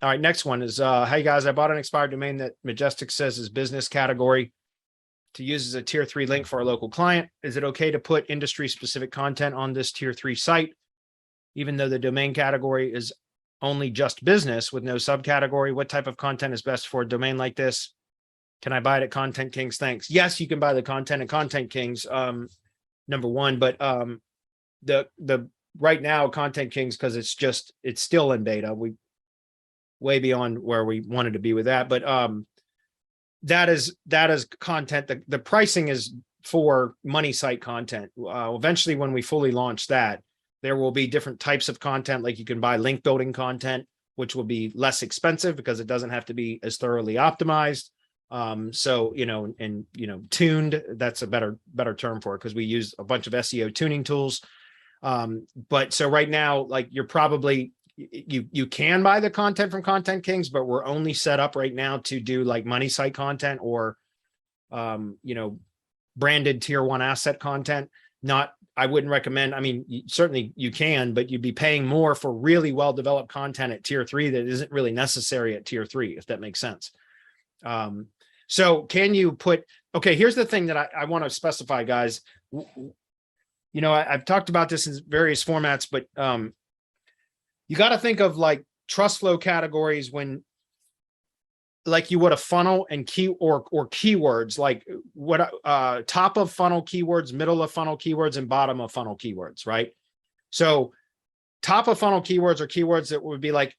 All right, next one is, hey guys, I bought an expired domain that Majestic says is business category to use as a tier 3 link for a local client. Is it okay to put industry specific content on this tier 3 site, even though the domain category is only just business with no subcategory? What type of content is best for a domain like this? Can I buy it at Kontent Kings? Thanks. Yes, you can buy the content at Kontent Kings, number one, but the right now Kontent Kings, because it's still in beta. We way beyond where we wanted to be with that, but that is content. The pricing is for money site content. Eventually, when we fully launch that, there will be different types of content. Like you can buy link building content, which will be less expensive because it doesn't have to be as thoroughly optimized. So, tuned, that's a better term for it, because we use a bunch of SEO tuning tools. But so right now, like you're probably, you can buy the content from Kontent Kings, but we're only set up right now to do like money site content or, branded tier 1 asset content. I wouldn't recommend, I mean, certainly you can, but you'd be paying more for really well-developed content at tier 3 that isn't really necessary at tier 3, if that makes sense. So can you put, okay, here's the thing that I want to specify, guys. I've talked about this in various formats, but you got to think of like trust flow categories when, like you would a funnel and keywords, like what top of funnel keywords, middle of funnel keywords, and bottom of funnel keywords, right? So top of funnel keywords are keywords that would be like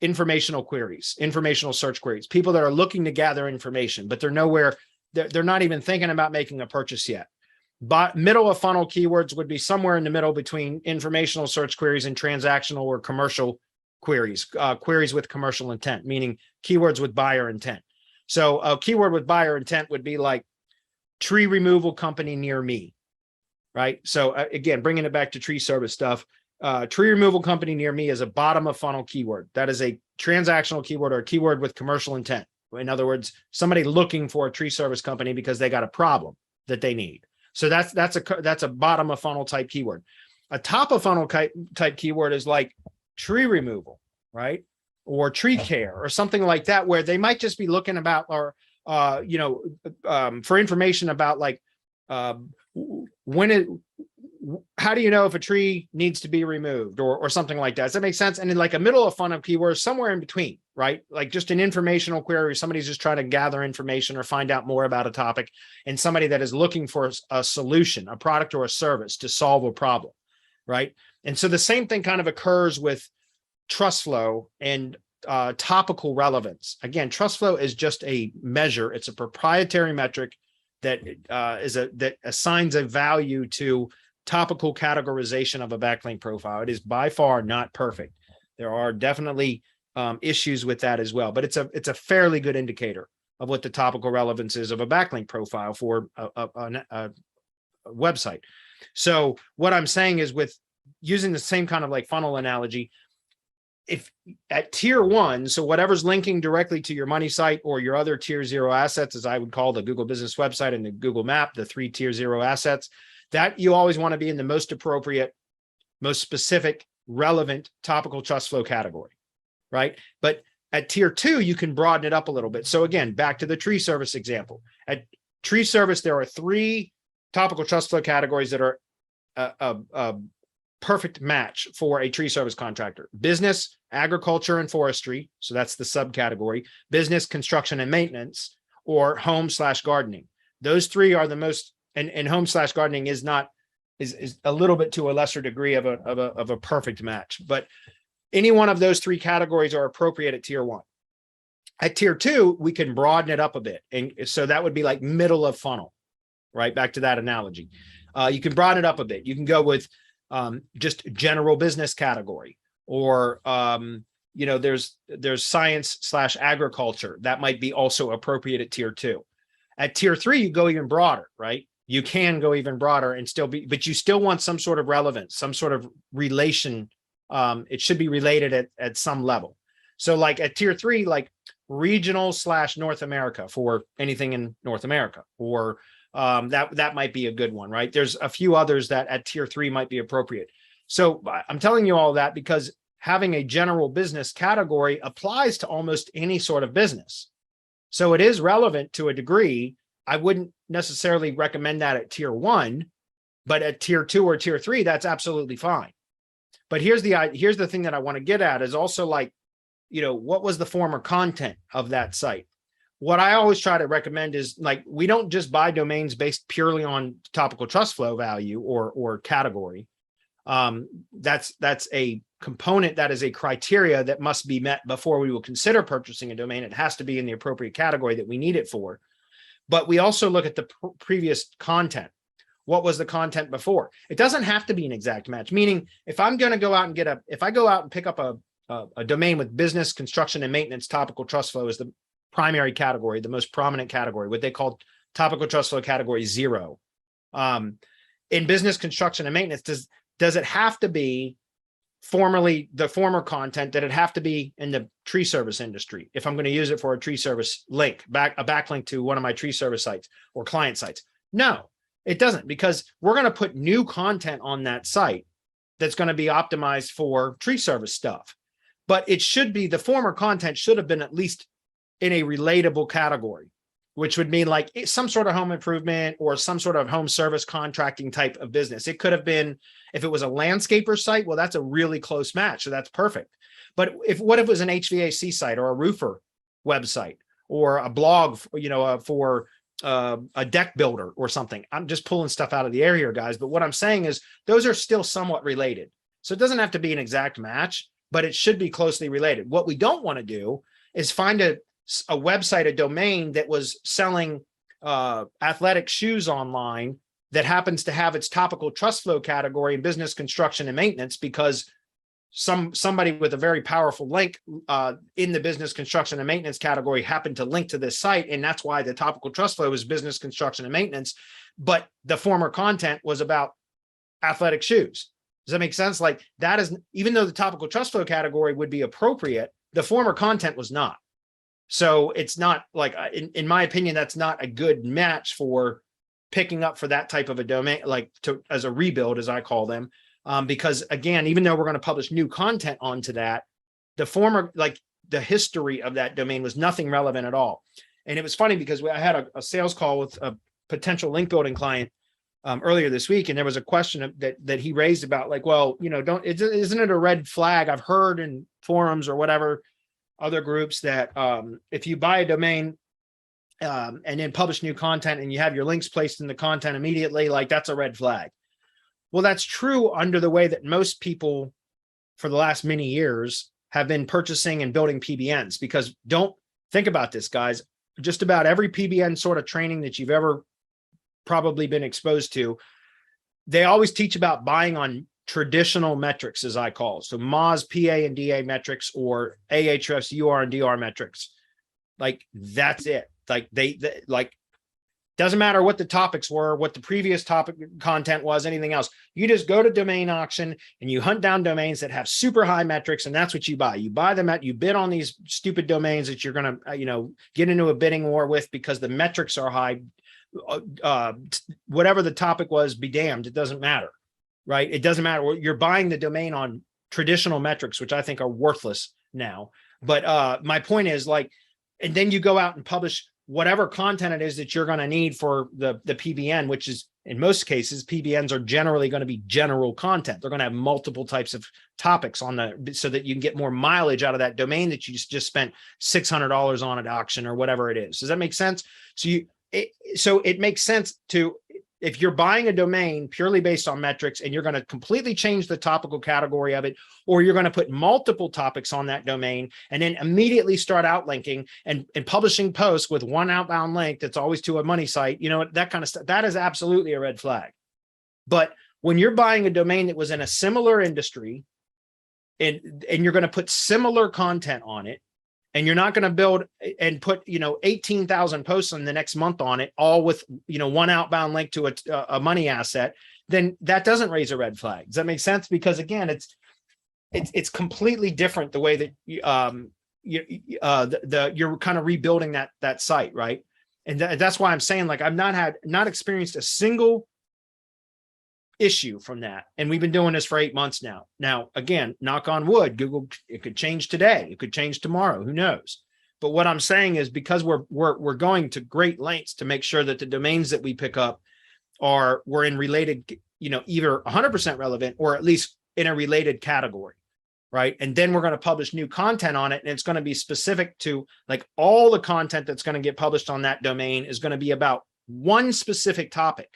informational queries, informational search queries, people that are looking to gather information, but they're nowhere, they're not even thinking about making a purchase yet. But middle of funnel keywords would be somewhere in the middle between informational search queries and transactional or commercial queries, queries with commercial intent, meaning keywords with buyer intent. So a keyword with buyer intent would be like tree removal company near me, right? So again, bringing it back to tree service stuff, tree removal company near me is a bottom of funnel keyword. That is a transactional keyword or a keyword with commercial intent. In other words, somebody looking for a tree service company because they got a problem that they need. So that's a bottom of funnel type keyword. A top of funnel type keyword is like tree removal, right? Or tree care or something like that, where they might just be looking about or, for information about like how do you know if a tree needs to be removed or something like that? Does that make sense? And in like a middle of funnel keyword, somewhere in between, right? Like just an informational query, somebody's just trying to gather information or find out more about a topic, and somebody that is looking for a solution, a product or a service to solve a problem, right? And so the same thing kind of occurs with trust flow and topical relevance. Again, trust flow is just a measure. It's a proprietary metric that that assigns a value to topical categorization of a backlink profile. It is by far not perfect. There are definitely issues with that as well, but it's a fairly good indicator of what the topical relevance is of a backlink profile for a website. So what I'm saying is, with using the same kind of like funnel analogy, if at tier 1, so whatever's linking directly to your money site or your other tier 0 assets, as I would call the Google Business Website and the Google Map, the 3 tier 0 assets, that you always want to be in the most appropriate, most specific, relevant topical trust flow category, right? But at tier 2, you can broaden it up a little bit. So again, back to the tree service example. At tree service, there are 3 topical trust flow categories that are a perfect match for a tree service contractor: business, agriculture, and forestry. So that's the subcategory. Business, construction, and maintenance, or home/gardening. Those 3 are the most, and home/gardening is a little bit to a lesser degree of a perfect match. But any one of those 3 categories are appropriate at tier 1. At tier 2, we can broaden it up a bit. And so that would be like middle of funnel, right? Back to that analogy. You can broaden it up a bit. You can go with just general business category, or there's science/agriculture that might be also appropriate at tier 2. At tier 3, you go even broader, right? You can go even broader and still be, but you still want some sort of relevance, some sort of relation. It should be related at some level. So like at tier 3, like regional/North America for anything in North America, or that might be a good one, right? There's a few others that at tier 3 might be appropriate. So I'm telling you all that because having a general business category applies to almost any sort of business. So it is relevant to a degree. I wouldn't necessarily recommend that at tier 1, but at tier 2 or tier 3, that's absolutely fine. But here's the thing that I want to get at is also like, what was the former content of that site? What I always try to recommend is like, we don't just buy domains based purely on topical trust flow value or category. That's a component, that is a criteria that must be met before we will consider purchasing a domain. It has to be in the appropriate category that we need it for. But we also look at the previous content. What was the content before? It doesn't have to be an exact match. Meaning, if I'm going to go out and if I go out and pick up a domain with business, construction, and maintenance, topical trust flow is the primary category, the most prominent category, what they call topical trust flow category 0. In business, construction, and maintenance, does it have to be the former content? Did it have to be in the tree service industry if I'm going to use it for a tree service link, a backlink to one of my tree service sites or client sites? No, it doesn't, because we're going to put new content on that site that's going to be optimized for tree service stuff. But it should be, the former content should have been at least in a relatable category, which would mean like some sort of home improvement or some sort of home service contracting type of business. It could have been, if it was a landscaper site, well, that's a really close match. So that's perfect. But what if it was an HVAC site or a roofer website or a blog, for a deck builder or something? I'm just pulling stuff out of the air here, guys. But what I'm saying is those are still somewhat related. So it doesn't have to be an exact match, but it should be closely related. What we don't want to do is find a website, a domain that was selling athletic shoes online that happens to have its topical trust flow category in business, construction, and maintenance, because somebody with a very powerful link in the business, construction, and maintenance category happened to link to this site, and that's why the topical trust flow is business, construction, and maintenance, but the former content was about athletic shoes. Does that make sense? Like, that is, even though the topical trust flow category would be appropriate, the former content was not. So it's not like, in my opinion, that's not a good match for picking up for that type of a domain, like as a rebuild, as I call them. Because again, even though we're going to publish new content onto that, the former, like the history of that domain was nothing relevant at all. And it was funny because I had a sales call with a potential link building client earlier this week, and there was a question that he raised about like, well, isn't it a red flag? I've heard in forums or whatever, other groups, that if you buy a domain and then publish new content and you have your links placed in the content immediately, like that's a red flag. Well, that's true under the way that most people for the last many years have been purchasing and building PBNs, because don't think about this, guys. Just about every PBN sort of training that you've ever probably been exposed to, they always teach about buying on traditional metrics, as I call it. So MOZ, PA, and DA metrics, or AHS, UR, and DR metrics. Like, that's it. Like they like, doesn't matter what the topics were, what the previous topic content was, anything else. You just go to domain auction and you hunt down domains that have super high metrics, and that's what you buy. You buy them you bid on these stupid domains that you're going to, get into a bidding war with because the metrics are high. Whatever the topic was, be damned. It doesn't matter, right? It doesn't matter. You're buying the domain on traditional metrics, which I think are worthless now. But my point is, like, and then you go out and publish whatever content it is that you're going to need for the PBN, which is, in most cases, PBNs are generally going to be general content. They're going to have multiple types of topics on so that you can get more mileage out of that domain that you just spent $600 on at auction or whatever it is. Does that make sense? So it makes sense to, if you're buying a domain purely based on metrics and you're going to completely change the topical category of it, or you're going to put multiple topics on that domain and then immediately start outlinking and publishing posts with one outbound link that's always to a money site, that kind of stuff, that is absolutely a red flag. But when you're buying a domain that was in a similar industry and you're going to put similar content on it, and you're not going to build and put, 18,000 posts in the next month on it, all with, one outbound link to a money asset, then that doesn't raise a red flag. Does that make sense? Because again, it's completely different the way that you're kind of rebuilding that site, right? And that's why I'm saying, like, I've not experienced a single issue from that. And we've been doing this for 8 months now. Now, again, knock on wood, Google, it could change today. It could change tomorrow. Who knows? But what I'm saying is, because we're going to great lengths to make sure that the domains that we pick up we're in related, either 100% relevant or at least in a related category, right? And then we're going to publish new content on it. And it's going to be specific to, like, all the content that's going to get published on that domain is going to be about one specific topic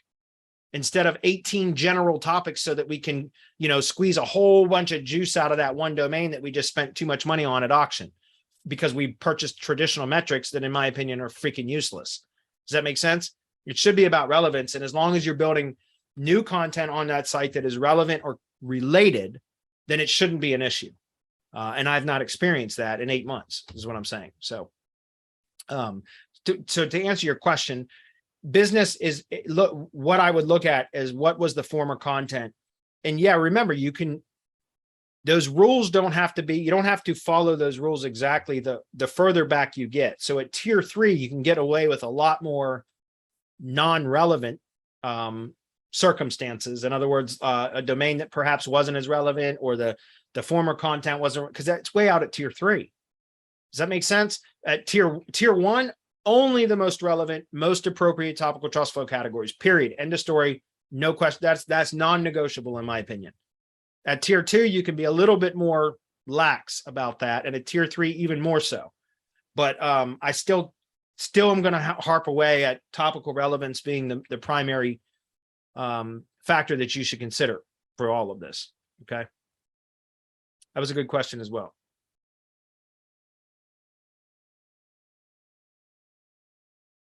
instead of 18 general topics, so that we can, squeeze a whole bunch of juice out of that one domain that we just spent too much money on at auction because we purchased traditional metrics that, in my opinion, are freaking useless. Does that make sense? It should be about relevance. And as long as you're building new content on that site that is relevant or related, then it shouldn't be an issue. And I've not experienced that in 8 months, is what I'm saying. So, to answer your question, business is, look, what I would look at is what was the former content. And yeah, remember, those rules don't have to be, you don't have to follow those rules exactly the further back you get. So at tier 3, you can get away with a lot more non-relevant circumstances. In other words, a domain that perhaps wasn't as relevant, or the former content wasn't, because that's way out at tier 3. Does that make sense? At tier 1, only the most relevant, most appropriate topical trust flow categories, period. End of story. No question. That's non-negotiable, in my opinion. At tier 2, you can be a little bit more lax about that. And at tier 3, even more so. But I still am going to harp away at topical relevance being the primary factor that you should consider for all of this. Okay. That was a good question as well.